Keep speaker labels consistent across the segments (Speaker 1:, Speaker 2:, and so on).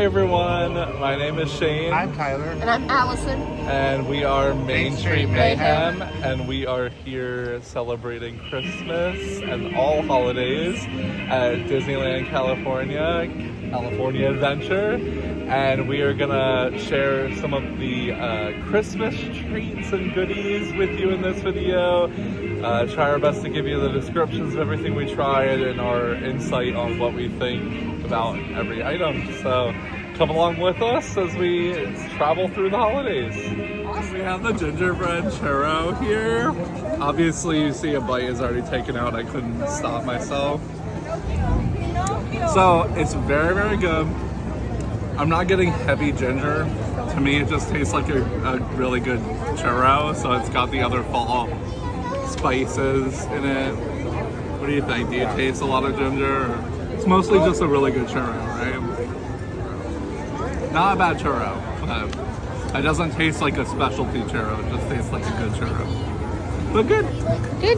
Speaker 1: everyone, my name is Shane.
Speaker 2: I'm Tyler.
Speaker 3: And I'm Allison.
Speaker 1: And we are Main Street
Speaker 3: Mayhem.
Speaker 1: and we are here celebrating Christmas and all holidays at Disneyland, California Adventure. And we are gonna share some of the Christmas treats and goodies with you in this video. Try our best to give you the descriptions of everything we tried and our insight on what we think about every item. So come along with us as we travel through the holidays. Awesome. We have the gingerbread churro here. Obviously you see a bite is already taken out. I couldn't stop myself. So it's very, very good. I'm not getting heavy ginger. To me it just tastes like a really good churro. So it's got the other fall spices in it. What do you think? Do you taste a lot of ginger? Or? It's mostly just a really good churro, right? Not a bad churro, but it doesn't taste like a specialty churro. It just tastes like a good churro. But good.
Speaker 3: Good.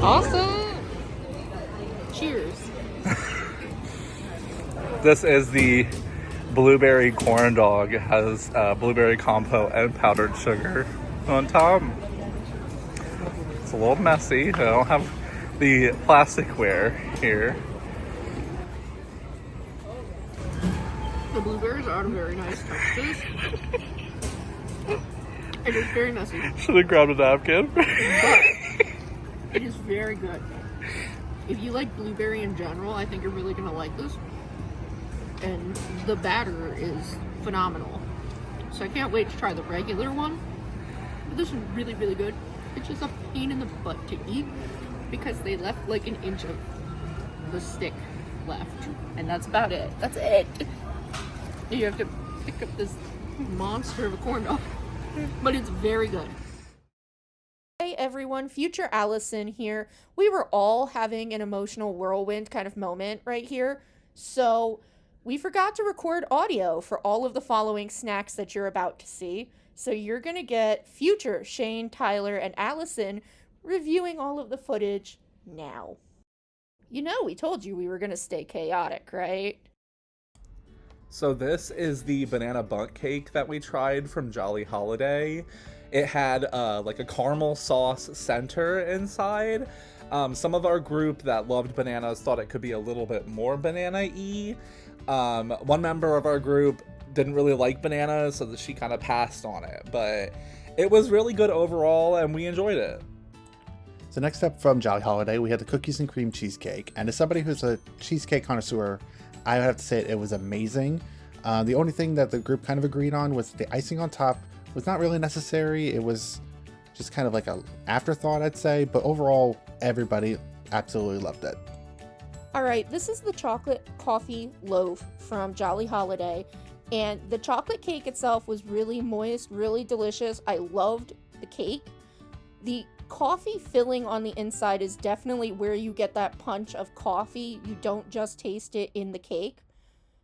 Speaker 3: Awesome. Cheers.
Speaker 1: This is the blueberry corn dog. It has blueberry compote and powdered sugar on top. It's a little messy. I don't have the plasticware here.
Speaker 3: The blueberries are very nice textures. It is very messy.
Speaker 1: Should have grabbed a napkin.
Speaker 3: But it is very good. If you like blueberry in general, I think you're really going to like this. And the batter is phenomenal. So I can't wait to try the regular one. But this is really, really good. It's just a pain in the butt to eat because they left like an inch of the stick left. And that's about it. That's it. You have to pick up this monster of a corn dog. But it's very good.
Speaker 4: Hey everyone, future Allison here. We were all having an emotional whirlwind kind of moment right here. So we forgot to record audio for all of the following snacks that you're about to see. So you're going to get future Shane, Tyler, and Allison reviewing all of the footage now. You know, we told you we were going to stay chaotic, right?
Speaker 1: So this is the banana bundt cake that we tried from Jolly Holiday. It had like a caramel sauce center inside. Some of our group that loved bananas thought it could be a little bit more banana-y. One member of our group didn't really like bananas, so that she kind of passed on it. But it was really good overall, and we enjoyed it.
Speaker 2: So next up from Jolly Holiday, we had the cookies and cream cheesecake. And as somebody who's a cheesecake connoisseur, I would have to say it was amazing. The only thing that the group kind of agreed on was the icing on top was not really necessary. It was just kind of like an afterthought, I'd say. But overall, everybody absolutely loved it.
Speaker 4: All right, this is the chocolate coffee loaf from Jolly Holiday. And the chocolate cake itself was really moist, really delicious. I loved the cake. The coffee filling on the inside is definitely where you get that punch of coffee. You don't just taste it in the cake.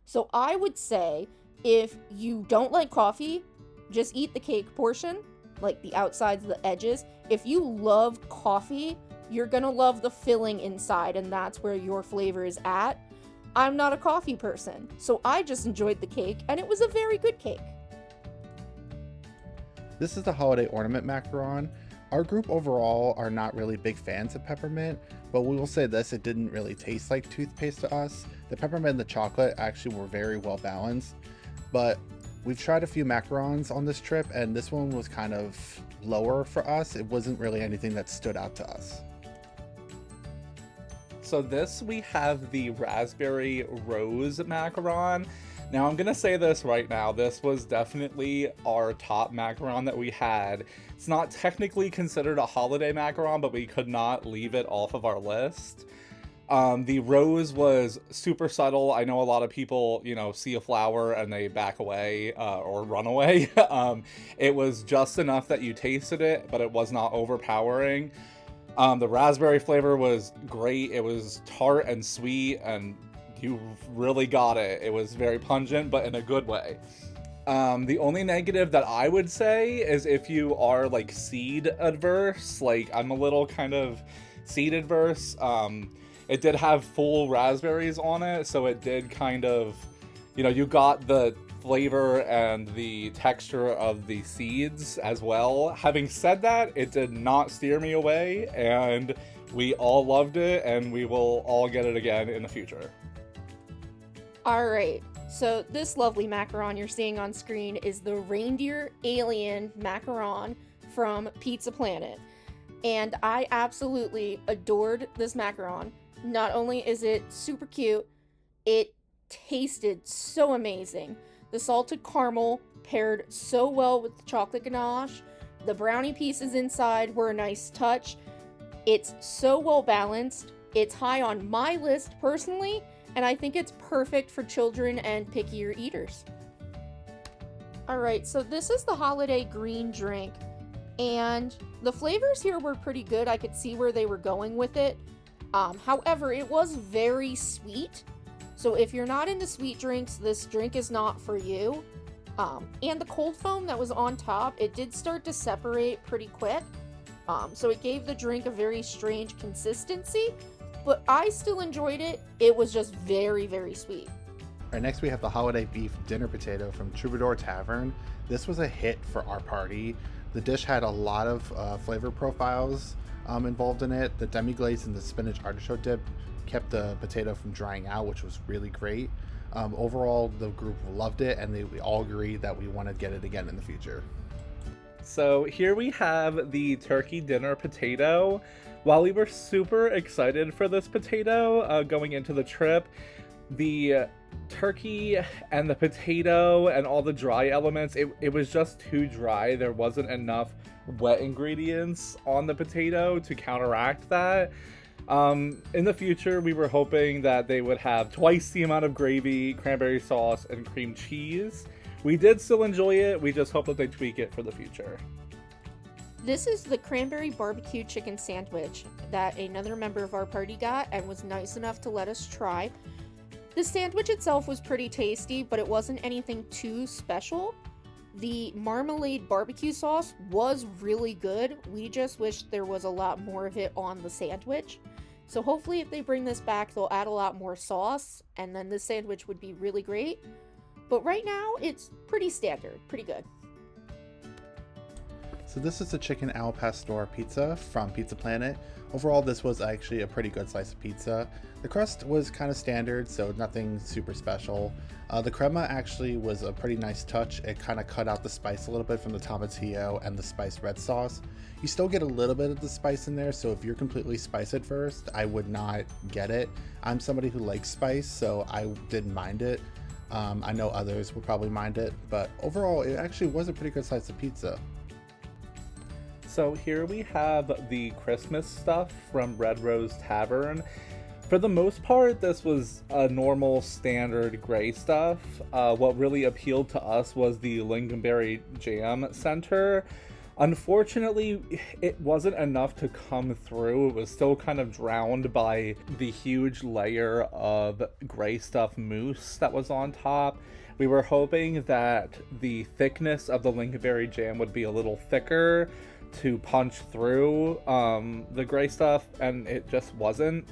Speaker 4: So I would say if you don't like coffee, just eat the cake portion, like the outsides, the edges. If you love coffee, you're gonna love the filling inside, and that's where your flavor is at. I'm not a coffee person, so I just enjoyed the cake, and it was a very good cake.
Speaker 2: This is the holiday ornament macaron. Our group overall are not really big fans of peppermint, but we will say this, it didn't really taste like toothpaste to us. The peppermint and the chocolate actually were very well balanced, but we've tried a few macarons on this trip, and this one was kind of lower for us. It wasn't really anything that stood out to us.
Speaker 1: So this, we have the raspberry rose macaron. Now I'm gonna say this right now, this was definitely our top macaron that we had. It's not technically considered a holiday macaron, but we could not leave it off of our list. The rose was super subtle. I know a lot of people, you know, see a flower and they back away or run away. It was just enough that you tasted it, but it was not overpowering. The raspberry flavor was great. It was tart and sweet, and you really got it. It was very pungent, but in a good way. The only negative that I would say is if you are like seed adverse, like I'm a little kind of seed adverse. It did have full raspberries on it, so it did kind of You know, you got the flavor and the texture of the seeds as well. Having said that, it did not steer me away, and we all loved it, and we will all get it again in the future.
Speaker 4: Alright, so this lovely macaron you're seeing on screen is the Reindeer Alien macaron from Pizza Planet. And I absolutely adored this macaron. Not only is it super cute, it tasted so amazing. The salted caramel paired so well with the chocolate ganache. The brownie pieces inside were a nice touch. It's so well balanced. It's high on my list personally, and I think it's perfect for children and pickier eaters. Alright, so this is the holiday green drink, and the flavors here were pretty good. I could see where they were going with it. However, it was very sweet. So if you're not into sweet drinks, this drink is not for you. And the cold foam that was on top, it did start to separate pretty quick. So it gave the drink a very strange consistency, but I still enjoyed it. It was just very, very sweet.
Speaker 2: All right, next we have the holiday beef dinner potato from Troubadour Tavern. This was a hit for our party. The dish had a lot of flavor profiles involved in it. The demi-glaze and the spinach artichoke dip kept the potato from drying out, which was really great. Overall, the group loved it, and we all agreed that we want to get it again in the future.
Speaker 1: So here we have the turkey dinner potato. While we were super excited for this potato going into the trip, the turkey and the potato and all the dry elements, it was just too dry. There wasn't enough wet ingredients on the potato to counteract that. In the future, we were hoping that they would have twice the amount of gravy, cranberry sauce, and cream cheese. We did still enjoy it. We just hope that they tweak it for the future.
Speaker 4: This is the cranberry barbecue chicken sandwich that another member of our party got and was nice enough to let us try. The sandwich itself was pretty tasty, but it wasn't anything too special. The marmalade barbecue sauce was really good. We just wish there was a lot more of it on the sandwich. So hopefully if they bring this back, they'll add a lot more sauce, and then this sandwich would be really great. But right now, it's pretty standard, pretty good.
Speaker 2: So this is the chicken al pastor pizza from Pizza Planet. Overall, this was actually a pretty good slice of pizza. The crust was kind of standard, so nothing super special. The crema actually was a pretty nice touch. It kind of cut out the spice a little bit from the tomatillo and the spiced red sauce. You still get a little bit of the spice in there, so if you're completely spice adverse, I would not get it. I'm somebody who likes spice, so I didn't mind it. I know others would probably mind it, but overall, it actually was a pretty good slice of pizza.
Speaker 1: So here we have the Christmas stuff from Red Rose Tavern. For the most part, this was a normal standard gray stuff. What really appealed to us was the lingonberry jam center. Unfortunately, it wasn't enough to come through. It was still kind of drowned by the huge layer of gray stuff mousse that was on top. We were hoping that the thickness of the lingonberry jam would be a little thicker to punch through the gray stuff, and it just wasn't.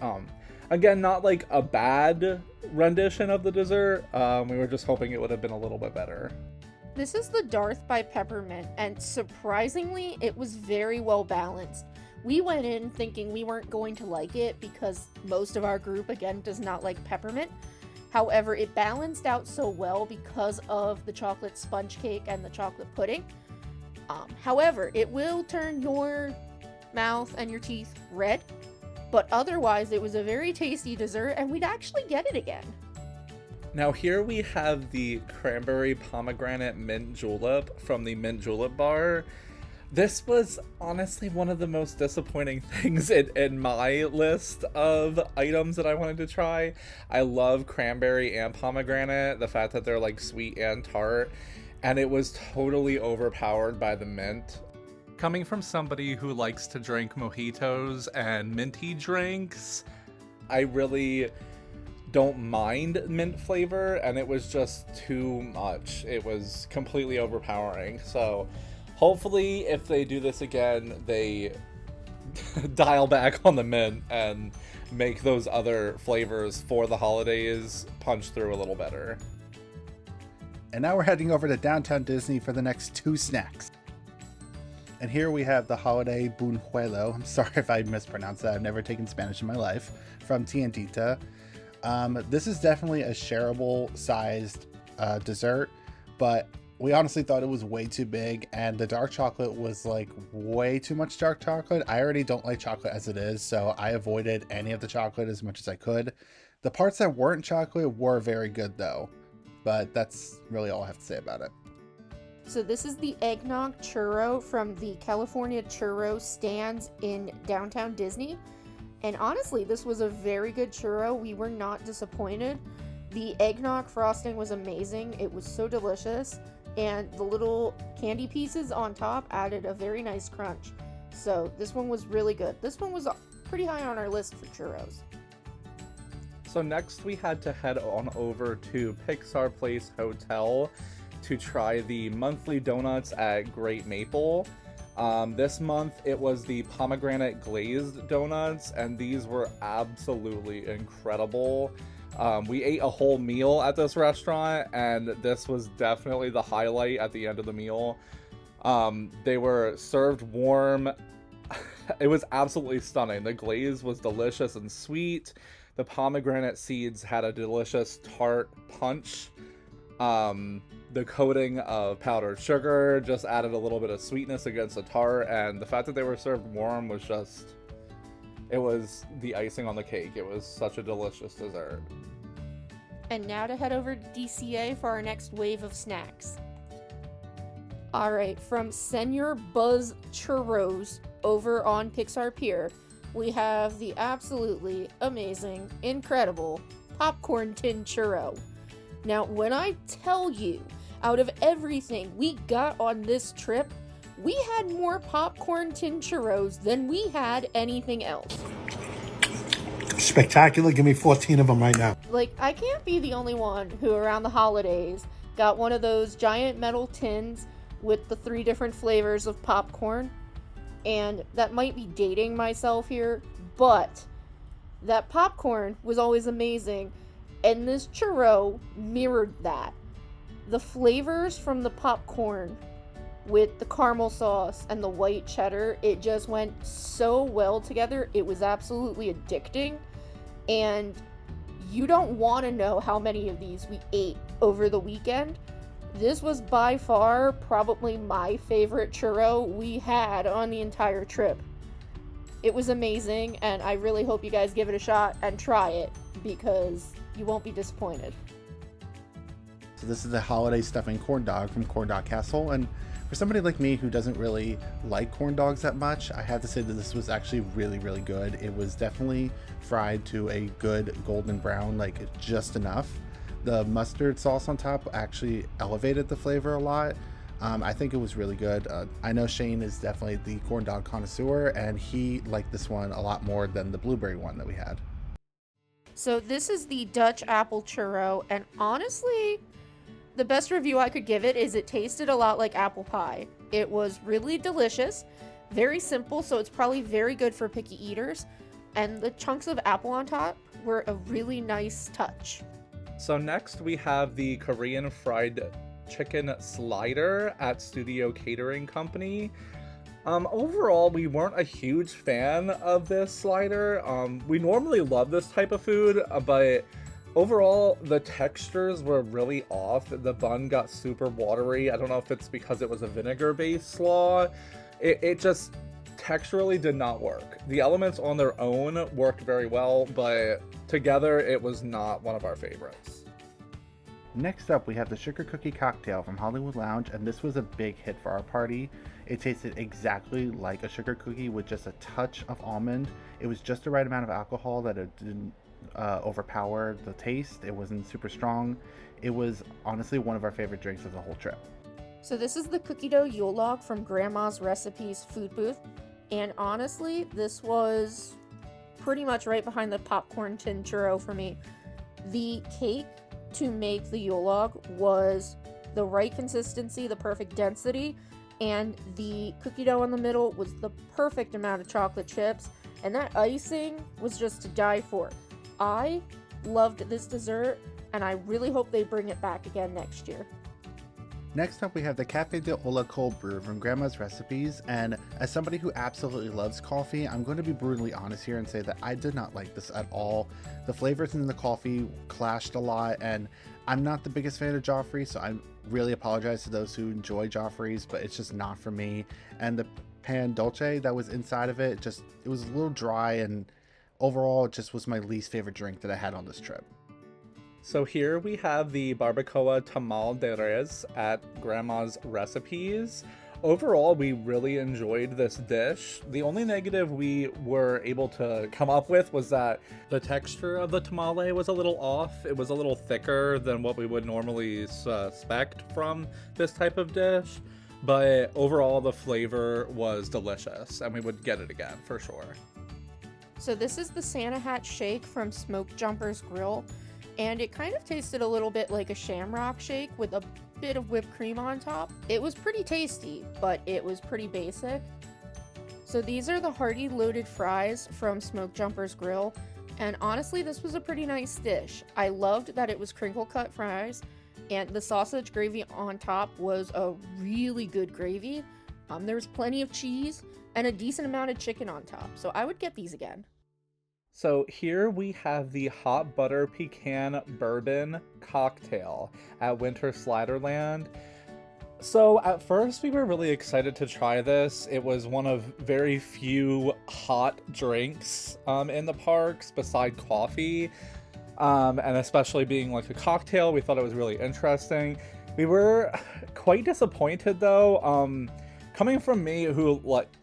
Speaker 1: Again, not like a bad rendition of the dessert. We were just hoping it would have been a little bit better.
Speaker 4: This is the Darth by Peppermint, and surprisingly, it was very well balanced. We went in thinking we weren't going to like it because most of our group, again, does not like peppermint. However, it balanced out so well because of the chocolate sponge cake and the chocolate pudding. However, it will turn your mouth and your teeth red, but otherwise it was a very tasty dessert and we'd actually get it again.
Speaker 1: Now here we have the cranberry pomegranate mint julep from the mint julep bar. This was honestly one of the most disappointing things in my list of items that I wanted to try. I love cranberry and pomegranate, the fact that they're like sweet and tart, and it was totally overpowered by the mint. Coming from somebody who likes to drink mojitos and minty drinks, I really don't mind mint flavor, and it was just too much. It was completely overpowering. So hopefully if they do this again, they dial back on the mint and make those other flavors for the holidays punch through a little better.
Speaker 2: And now we're heading over to downtown Disney for the next 2 snacks. And here we have the holiday buñuelo. I'm sorry if I mispronounced that. I've never taken Spanish in my life. From Tiendita. This is definitely a shareable sized dessert, but we honestly thought it was way too big, and the dark chocolate was like way too much dark chocolate. I already don't like chocolate as it is, so I avoided any of the chocolate as much as I could. The parts that weren't chocolate were very good though, but that's really all I have to say about it.
Speaker 4: So this is the eggnog churro from the California churro stands in downtown Disney. And honestly, this was a very good churro. We were not disappointed. The eggnog frosting was amazing. It was so delicious. And the little candy pieces on top added a very nice crunch. So this one was really good. This one was pretty high on our list for churros.
Speaker 1: So next we had to head on over to Pixar Place Hotel to try the monthly donuts at Great Maple. This month it was the pomegranate glazed donuts, and these were absolutely incredible. We ate a whole meal at this restaurant, and this was definitely the highlight at the end of the meal. They were served warm. It was absolutely stunning. The glaze was delicious and sweet. The pomegranate seeds had a delicious tart punch. The coating of powdered sugar just added a little bit of sweetness against the tart, and the fact that they were served warm was just, it was the icing on the cake. It was such a delicious dessert.
Speaker 4: And now to head over to DCA for our next wave of snacks. Alright, from Senor Buzz Churros over on Pixar Pier, we have the absolutely amazing, incredible popcorn tin churro. Now, when I tell you, out of everything we got on this trip, we had more popcorn tin churros than we had anything else.
Speaker 5: Spectacular. Give me 14 of them right now.
Speaker 4: Like, I can't be the only one who around the holidays got one of those giant metal tins with the 3 different flavors of popcorn. And that might be dating myself here, but that popcorn was always amazing. And this churro mirrored that. The flavors from the popcorn with the caramel sauce and the white cheddar, it just went so well together. It was absolutely addicting. And you don't want to know how many of these we ate over the weekend. This was by far probably my favorite churro we had on the entire trip. It was amazing, and I really hope you guys give it a shot and try it, because you won't be disappointed.
Speaker 2: So this is the holiday stuffing corn dog from Corn Dog Castle, and for somebody like me who doesn't really like corn dogs that much, I have to say that this was actually really, really good. It was definitely fried to a good golden brown, like just enough. The mustard sauce on top actually elevated the flavor a lot. I think it was really good. I know Shane is definitely the corn dog connoisseur, and he liked this one a lot more than the blueberry one that we had.
Speaker 4: So this is the Dutch apple churro, and honestly, the best review I could give it is it tasted a lot like apple pie. It was really delicious, very simple, so it's probably very good for picky eaters, and the chunks of apple on top were a really nice touch.
Speaker 1: So next we have the Korean fried chicken slider at Studio Catering Company. Overall, we weren't a huge fan of this slider. We normally love this type of food, but overall, the textures were really off. The bun got super watery. I don't know if it's because it was a vinegar-based slaw. It just texturally did not work. The elements on their own worked very well, but together it was not one of our favorites.
Speaker 2: Next up, we have the Sugar Cookie Cocktail from Hollywood Lounge, and this was a big hit for our party. It tasted exactly like a sugar cookie with just a touch of almond. It was just the right amount of alcohol that it didn't overpower the taste. It wasn't super strong. It was honestly one of our favorite drinks of the whole trip.
Speaker 4: So this is the cookie dough Yule log from Grandma's Recipes food booth, and honestly, this was pretty much right behind the popcorn tin churro for me. The cake to make the Yule log was the right consistency, the perfect density, and the cookie dough in the middle was the perfect amount of chocolate chips, and that icing was just to die for. I loved this dessert, and I really hope they bring it back again next year.
Speaker 2: Next up, we have the Cafe de Ola cold brew from Grandma's Recipes, and as somebody who absolutely loves coffee, I'm going to be brutally honest here and say that I did not like this at all. The flavors in the coffee clashed a lot, and I'm not the biggest fan of Joffrey, so I really apologize to those who enjoy Joffrey's, but it's just not for me. And the pan dulce that was inside of it, it was a little dry, and overall it just was my least favorite drink that I had on this trip.
Speaker 1: So here we have the barbacoa tamal de res at Grandma's Recipes. Overall, we really enjoyed this dish. The only negative we were able to come up with was that the texture of the tamale was a little off. It was a little thicker than what we would normally suspect from this type of dish. But overall, the flavor was delicious, and we would get it again for sure.
Speaker 4: So this is the Santa Hat Shake from Smoke Jumper's Grill. And it kind of tasted a little bit like a shamrock shake with a bit of whipped cream on top. It was pretty tasty, but it was pretty basic. So these are the hearty loaded fries from Smoke Jumper's Grill. And honestly, this was a pretty nice dish. I loved that it was crinkle cut fries, and the sausage gravy on top was a really good gravy. There was plenty of cheese and a decent amount of chicken on top. So I would get these again.
Speaker 1: So here we have the hot butter pecan bourbon cocktail at Winter Sliderland. So at first we were really excited to try this. It was one of very few hot drinks in the parks beside coffee. And especially being like a cocktail, we thought it was really interesting. We were quite disappointed though. Coming from me who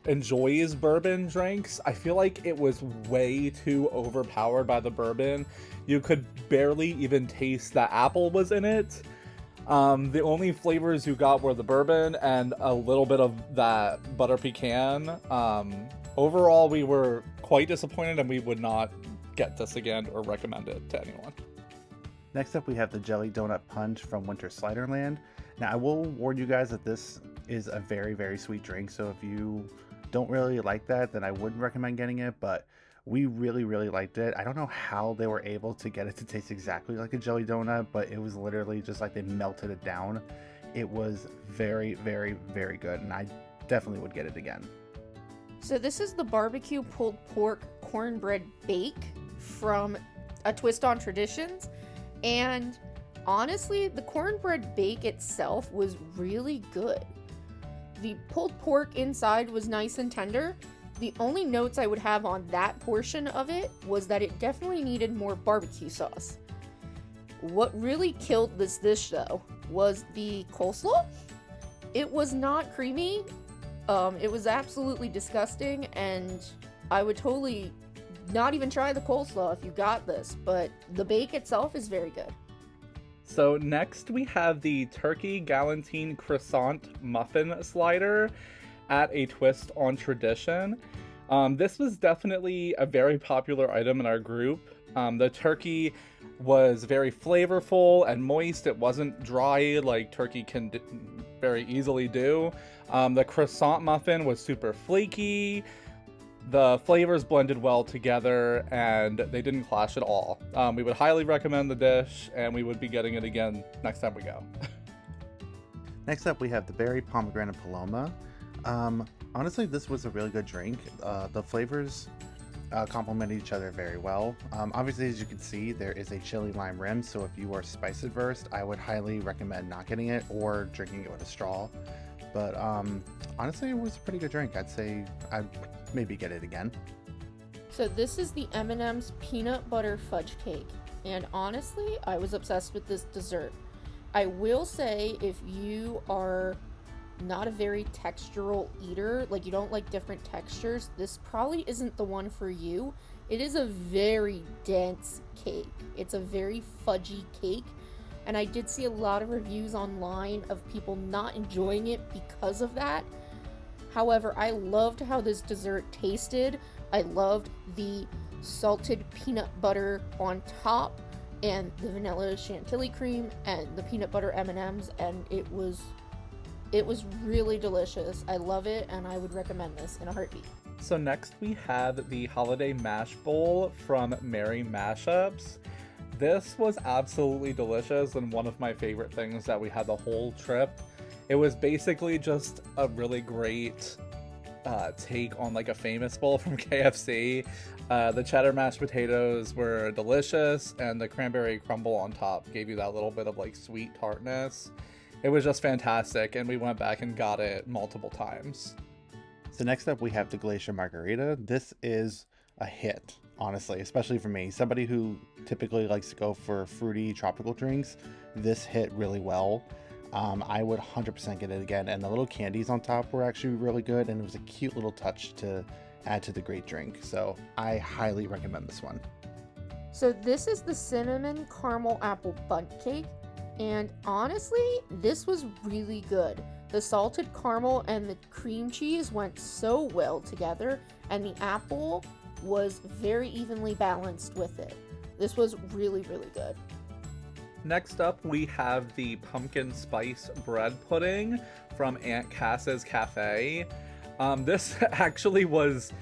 Speaker 1: enjoys bourbon drinks, I feel like it was way too overpowered by the bourbon. You could barely even taste that apple was in it. The only flavors you got were the bourbon and a little bit of that butter pecan. Overall, we were quite disappointed, and we would not get this again or recommend it to anyone.
Speaker 2: Next up, we have the Jelly Donut Punch from Winter Sliderland. Now, I will warn you guys that this is a very, very sweet drink, so if you don't really like that, then I wouldn't recommend getting it, but we really, really liked it. I don't know how they were able to get it to taste exactly like a jelly donut, but it was literally just like they melted it down. It was very, very, very good, and I definitely would get it again.
Speaker 4: So this is the barbecue pulled pork cornbread bake from A Twist on Traditions, and honestly, the cornbread bake itself was really good. The pulled pork inside was nice and tender. The only notes I would have on that portion of it was that it definitely needed more barbecue sauce. What really killed this dish though was the coleslaw. It was not creamy. It was absolutely disgusting, and I would totally not even try the coleslaw if you got this, but the bake itself is very good.
Speaker 1: So next we have the turkey galantine croissant muffin slider at A Twist on Tradition. This was definitely a very popular item in our group. The turkey was very flavorful and moist. It wasn't dry like turkey can very easily do. The croissant muffin was super flaky. The flavors blended well together, and they didn't clash at all. We would highly recommend the dish, and we would be getting it again next time we go.
Speaker 2: Next up, we have the Berry Pomegranate Paloma. Honestly, this was a really good drink. The flavors complement each other very well. Obviously, as you can see, there is a chili lime rim, so if you are spice adverse, I would highly recommend not getting it or drinking it with a straw. But honestly, it was a pretty good drink. I'd say I'd maybe get it again.
Speaker 4: So this is the M&M's peanut butter fudge cake, and honestly, I was obsessed with this dessert. I will say, if you are not a very textural eater, like you don't like different textures, this probably isn't the one for you. It is a very dense cake. It's a very fudgy cake, and I did see a lot of reviews online of people not enjoying it because of that. However, I loved how this dessert tasted. I loved the salted peanut butter on top and the vanilla chantilly cream and the peanut butter M&Ms, and it was really delicious. I love it, and I would recommend this in a heartbeat.
Speaker 1: So next we have the Holiday Mash Bowl from Merry Mashups. This was absolutely delicious and one of my favorite things that we had the whole trip. It was basically just a really great take on like a famous bowl from KFC. The cheddar mashed potatoes were delicious, and the cranberry crumble on top gave you that little bit of like sweet tartness. It was just fantastic, and we went back and got it multiple times.
Speaker 2: So next up we have the Glacier Margarita. This is a hit, honestly, especially for me. Somebody who typically likes to go for fruity tropical drinks, this hit really well. I would 100% get it again, and the little candies on top were actually really good, and it was a cute little touch to add to the great drink. So I highly recommend this one.
Speaker 4: So this is the cinnamon caramel apple bundt cake, and honestly, this was really good. The salted caramel and the cream cheese went so well together, and the apple was very evenly balanced with it. This was really, really good.
Speaker 1: Next up, we have the pumpkin spice bread pudding from Aunt Cass's Cafe. This actually was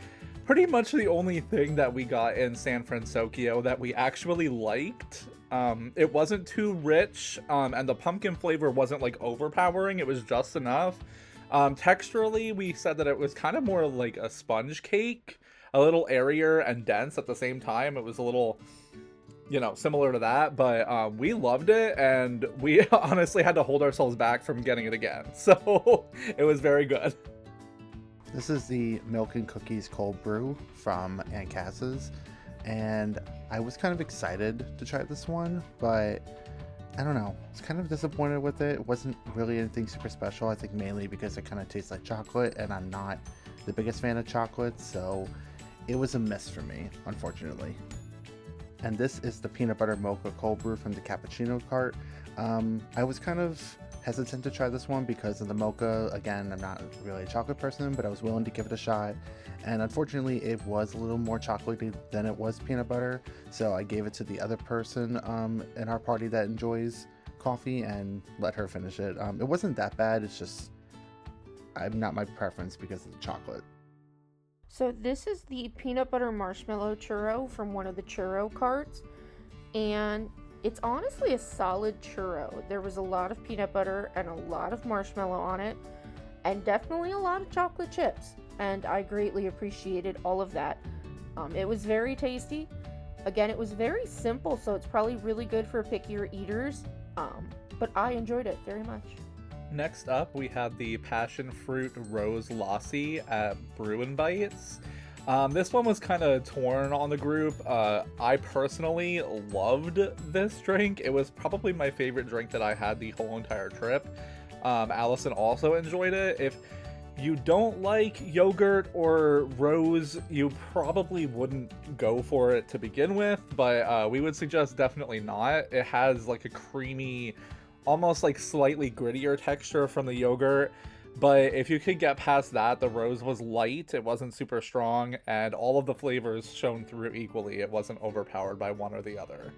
Speaker 1: pretty much the only thing that we got in San Francisco that we actually liked. It wasn't too rich, and the pumpkin flavor wasn't like overpowering. It was just enough. Texturally, we said that it was kind of more like a sponge cake, a little airier and dense at the same time. It was a little, similar to that, but we loved it, and we honestly had to hold ourselves back from getting it again. So it was very good.
Speaker 2: This is the milk and cookies cold brew from Aunt Cass's, and I was kind of excited to try this one, but I don't know, I was kind of disappointed with it. It wasn't really anything super special, I think mainly because it kind of tastes like chocolate, and I'm not the biggest fan of chocolate, so it was a miss for me, unfortunately. And this is the peanut butter mocha cold brew from the cappuccino cart. I was kind of hesitant to try this one because of the mocha. Again, I'm not really a chocolate person, but I was willing to give it a shot, and unfortunately it was a little more chocolatey than it was peanut butter, so I gave it to the other person in our party that enjoys coffee and let her finish it. It wasn't that bad, it's just not my preference because of the chocolate.
Speaker 4: So this is the peanut butter marshmallow churro from one of the churro carts, and it's honestly a solid churro. There was a lot of peanut butter and a lot of marshmallow on it, and definitely a lot of chocolate chips, and I greatly appreciated all of that. It was very tasty. Again, it was very simple, so it's probably really good for pickier eaters, but I enjoyed it very much.
Speaker 1: Next up, we have the Passion Fruit Rose Lassi at Brew and Bites. This one was kind of torn on the group. I personally loved this drink. It was probably my favorite drink that I had the whole entire trip. Allison also enjoyed it. If you don't like yogurt or rose, you probably wouldn't go for it to begin with, but we would suggest definitely not. It has like a creamy, almost like slightly grittier texture from the yogurt, but if you could get past that, the rose was light, it wasn't super strong, and all of the flavors shone through equally. It wasn't overpowered by one or the other.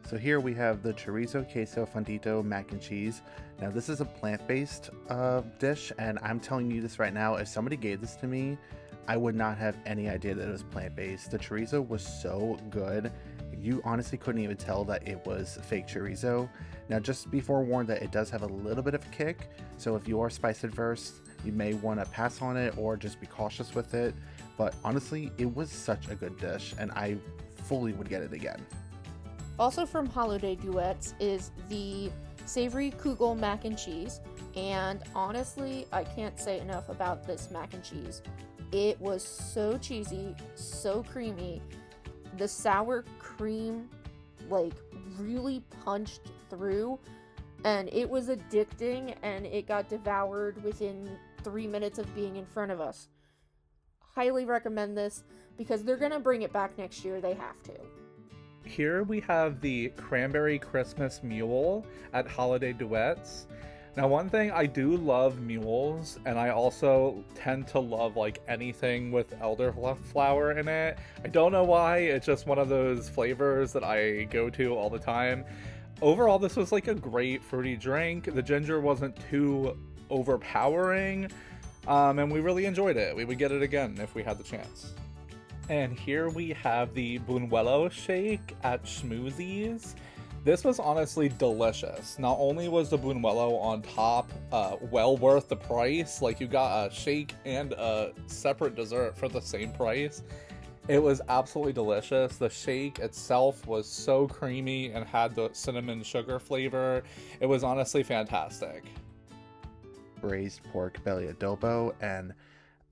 Speaker 2: So here we have the chorizo queso fundito mac and cheese. Now this is a plant-based dish, and I'm telling you this right now, if somebody gave this to me, I would not have any idea that it was plant-based. The chorizo was so good, you honestly couldn't even tell that it was fake chorizo. Now just be forewarned that it does have a little bit of a kick, so if you are spice adverse, you may want to pass on it or just be cautious with it. But honestly, it was such a good dish, and I fully would get it again.
Speaker 4: Also from Holiday Duets is the savory kugel mac and cheese, and honestly, I can't say enough about this mac and cheese. It was so cheesy, so creamy. The sour cream really punched through, and it was addicting, and it got devoured within 3 minutes of being in front of us. Highly recommend this because they're gonna bring it back next year. They have to.
Speaker 1: Here we have the Cranberry Christmas Mule at Holiday Duets. Now, one thing, I do love mules, and I also tend to love anything with elderflower in it. I don't know why, it's just one of those flavors that I go to all the time. Overall, this was a great fruity drink. The ginger wasn't too overpowering, and we really enjoyed it. We would get it again if we had the chance. And here we have the Buñuelo shake at Schmoozie's. This was honestly delicious. Not only was the Buñuelo on top well worth the price, like you got a shake and a separate dessert for the same price. It was absolutely delicious. The shake itself was so creamy and had the cinnamon sugar flavor. It was honestly fantastic.
Speaker 2: Braised pork belly adobo, and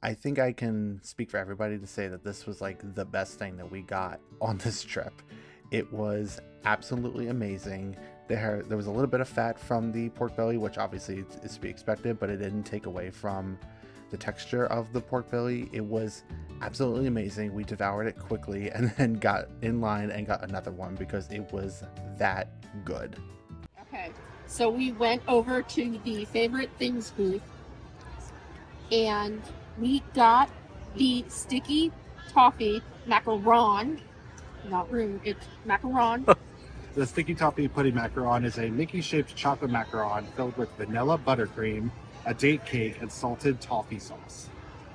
Speaker 2: I think I can speak for everybody to say that this was like the best thing that we got on this trip. It was absolutely amazing. There was a little bit of fat from the pork belly, which obviously is to be expected, but it didn't take away from the texture of the pork belly. It was absolutely amazing. We devoured it quickly and then got in line and got another one because it was that good.
Speaker 3: Okay, so we went over to the favorite things booth and we got the sticky toffee macaron. Not rude, it's macaron.
Speaker 5: The sticky toffee pudding macaron is a Mickey-shaped chocolate macaron filled with vanilla buttercream, a date cake, and salted toffee sauce.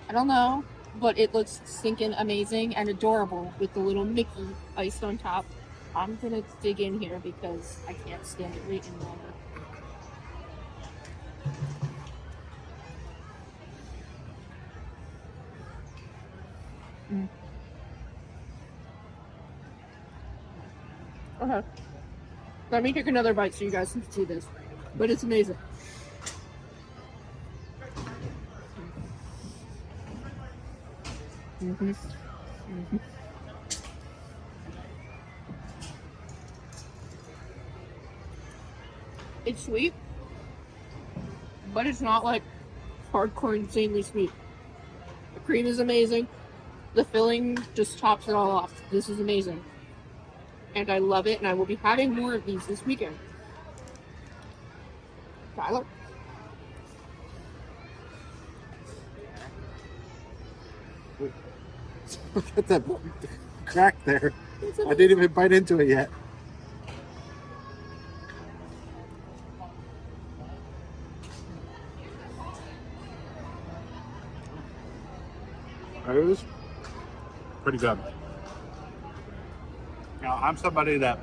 Speaker 3: I don't know, but it looks stinking amazing and adorable with the little Mickey iced on top. I'm gonna dig in here because I can't stand it wait any longer. Okay. Let me take another bite so you guys can see this. But it's amazing. It's sweet, but it's not like hardcore insanely sweet. The cream is amazing. The filling just tops it all off. This is amazing. And I love it, and I will be having more of these this weekend. Tyler?
Speaker 5: Look at that crack there. I didn't even bite into it yet. It was pretty good. Now, I'm somebody that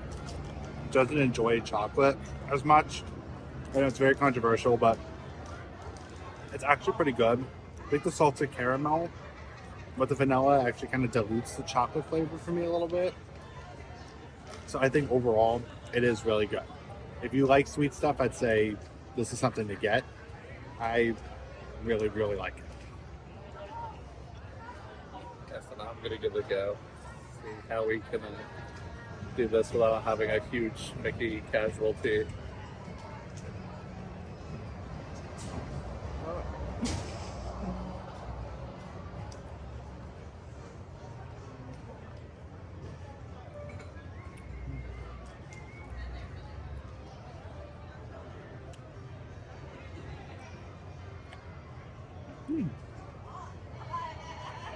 Speaker 5: doesn't enjoy chocolate as much. And it's very controversial, but it's actually pretty good. I think the salted caramel with the vanilla actually kind of dilutes the chocolate flavor for me a little bit. So I think overall, it is really good. If you like sweet stuff, I'd say this is something to get. I really, really like it.
Speaker 1: Yes, and I'm gonna give it a go. See how we can do this without having a huge Mickey casualty.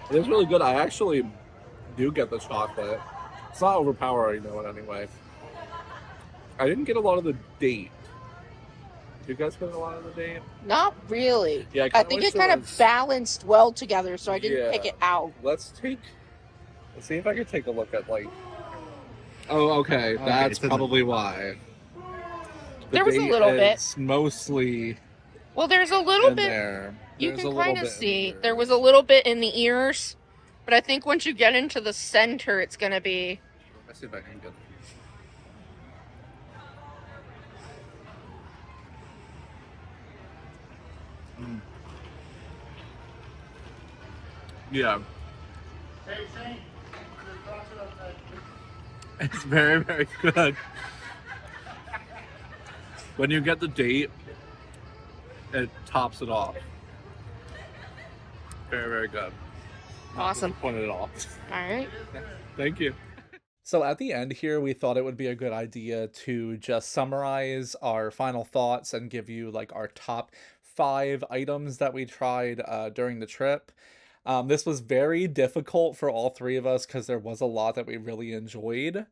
Speaker 1: It is really good. I actually do get the chocolate. It's not overpowering, though, in any way. I didn't get a lot of the date. Did you guys get a lot of the date?
Speaker 3: Not really.
Speaker 1: Yeah,
Speaker 3: I think it kind of balanced well together, so I didn't pick it out.
Speaker 1: Let's see if I can take a look at, like... Oh, okay. That's probably why.
Speaker 3: There was a little bit.
Speaker 1: It's mostly
Speaker 3: Well, there's a little bit.
Speaker 1: there.
Speaker 3: You
Speaker 1: There's
Speaker 3: can
Speaker 1: a little
Speaker 3: kind of
Speaker 1: bit in
Speaker 3: see.
Speaker 1: there.
Speaker 3: There was a little bit in the ears, but I think once you get into the center, it's going to be...
Speaker 1: Let's see if I can get... Yeah. It's very, very good. When you get the date, it tops it off. Very, very good.
Speaker 3: Awesome.
Speaker 1: Point it all.
Speaker 3: All right.
Speaker 1: Thank you. So at the end here, we thought it would be a good idea to just summarize our final thoughts and give you like our top 5 items that we tried during the trip. This was very difficult for all 3 of us because there was a lot that we really enjoyed.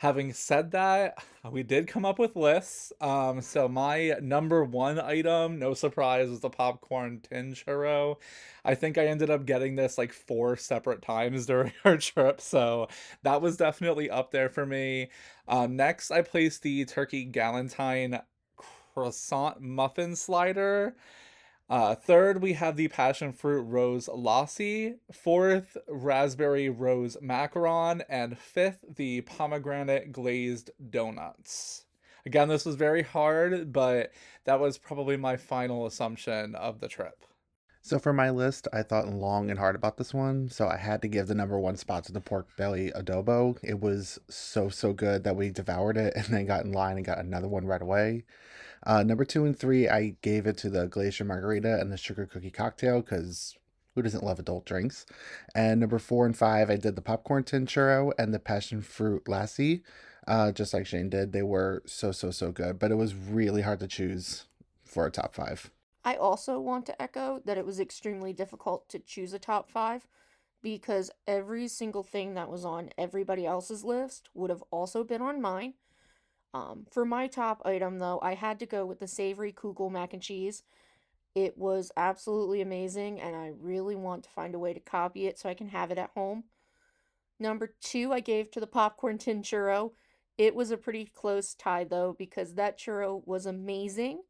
Speaker 1: Having said that, we did come up with lists. So my number one item, no surprise, was the popcorn tin churro. I think I ended up getting this like 4 separate times during our trip, so that was definitely up there for me. Next, I placed the turkey galantine croissant muffin slider. Third, we have the passion fruit rose lassi. Fourth, raspberry rose macaron. And fifth, the pomegranate glazed donuts. Again, this was very hard, but that was probably my final assumption of the trip.
Speaker 2: So for my list, I thought long and hard about this one, so I had to give the number one spot to the pork belly adobo. It was so good that we devoured it and then got in line and got another one right away. Number 2 and 3, I gave it to the glacier margarita and the sugar cookie cocktail because who doesn't love adult drinks? And number 4 and 5, I did the popcorn tin churro and the passion fruit lassi. Just like Shane did, they were so good, but it was really hard to choose for a top 5.
Speaker 4: I also want to echo that it was extremely difficult to choose a top 5 because every single thing that was on everybody else's list would have also been on mine. For my top item, though, I had to go with the savory kugel mac and cheese. It was absolutely amazing, and I really want to find a way to copy it so I can have it at home. Number 2, I gave to the popcorn tin churro. It was a pretty close tie, though, because that churro was amazing.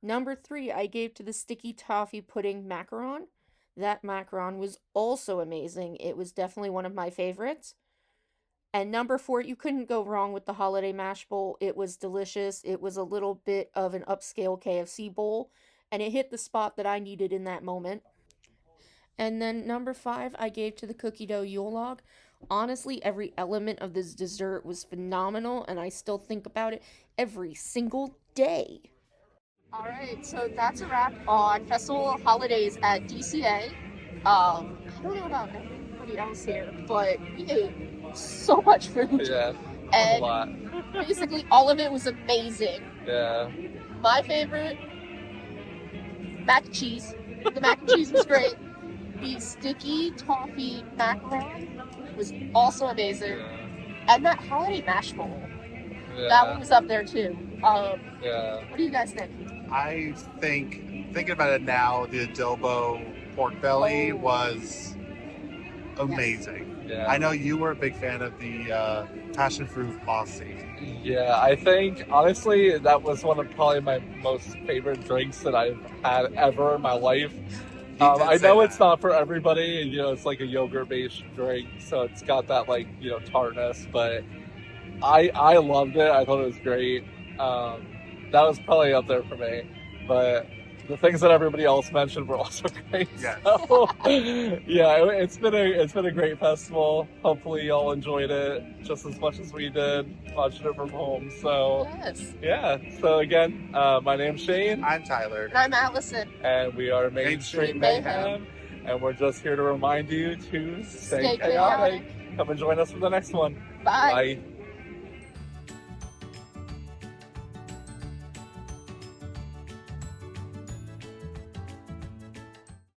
Speaker 4: Number 3, I gave to the sticky toffee pudding macaron. That macaron was also amazing. It was definitely one of my favorites. And number 4, you couldn't go wrong with the holiday mash bowl. It was delicious. It was a little bit of an upscale KFC bowl, and it hit the spot that I needed in that moment. And then number 5, I gave to the cookie dough Yule log. Honestly, every element of this dessert was phenomenal, and I still think about it every single day. All right, so that's a wrap on Festival Holidays at DCA. I don't know about everybody else here, but we ate so much food.
Speaker 1: Yeah,
Speaker 4: and
Speaker 1: a lot.
Speaker 4: Basically all of it was amazing.
Speaker 1: Yeah.
Speaker 4: My favorite, mac and cheese. The mac and cheese was great. The sticky toffee macaron was also amazing.
Speaker 1: Yeah.
Speaker 4: And that holiday mash bowl,
Speaker 1: Yeah.
Speaker 4: that one was up there too.
Speaker 1: Yeah.
Speaker 4: What do you guys think?
Speaker 5: I think, thinking about it now, the adobo pork belly was amazing.
Speaker 1: Yeah.
Speaker 5: I know you were a big fan of the passion fruit lassi.
Speaker 1: Yeah, I think honestly that was one of probably my most favorite drinks that I've had ever in my life. I know it's not for everybody, and it's like a yogurt-based drink, so it's got that like tartness, but I loved it. I thought it was great. That was probably up there for me, but the things that everybody else mentioned were also great.
Speaker 5: Yes.
Speaker 1: So, yeah, it's been a great festival. Hopefully, y'all enjoyed it just as much as we did watching it from home. So,
Speaker 4: Yes.
Speaker 1: yeah. So again, my name's Shane,
Speaker 5: I'm Tyler.
Speaker 4: And I'm Allison.
Speaker 1: and we are Main Street Mayhem, and we're just here to remind you to stay chaotic. Come and join us for the next one.
Speaker 4: Bye.
Speaker 1: Bye.